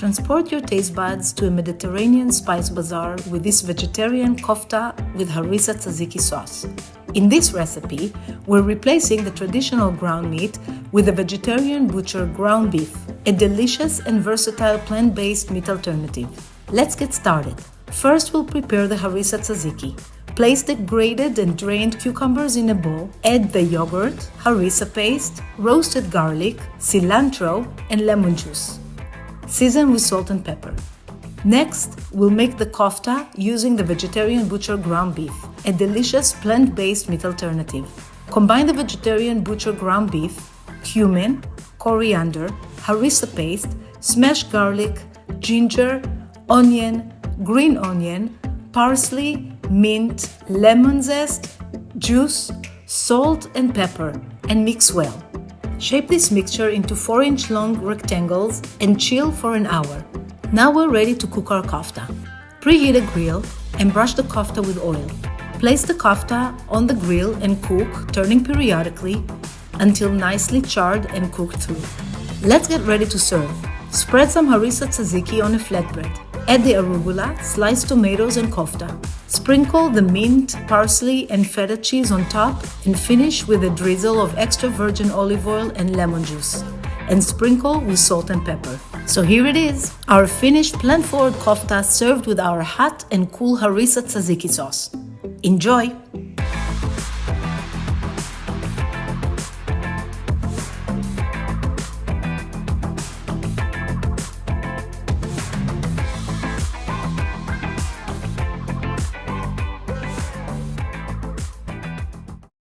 Transport your taste buds to a Mediterranean spice bazaar with this vegetarian kofta with Harissa Tzatziki sauce. In this recipe, we're replacing the traditional ground meat with a vegetarian butcher ground beef, a delicious and versatile plant-based meat alternative. Let's get started. First, we'll prepare the Harissa Tzatziki. Place the grated and drained cucumbers in a bowl, add the yogurt, harissa paste, roasted garlic, cilantro, and lemon juice. Season with salt and pepper. Next, we'll make the kofta using the vegetarian butcher ground beef, a delicious plant-based meat alternative. Combine the vegetarian butcher ground beef, cumin, coriander, harissa paste, smashed garlic, ginger, onion, green onion, parsley, mint, lemon zest, juice, salt and pepper, and mix well. Shape this mixture into 4-inch long rectangles and chill for an hour. Now we're ready to cook our kofta. Preheat a grill and brush the kofta with oil. Place the kofta on the grill and cook, turning periodically until nicely charred and cooked through. Let's get ready to serve. Spread some harissa tzatziki on a flatbread. Add the arugula, sliced tomatoes, and kofta. Sprinkle the mint, parsley, and feta cheese on top and finish with a drizzle of extra virgin olive oil and lemon juice. And sprinkle with salt and pepper. So here it is, our finished plant-forward kofta served with our hot and cool harissa tzatziki sauce. Enjoy!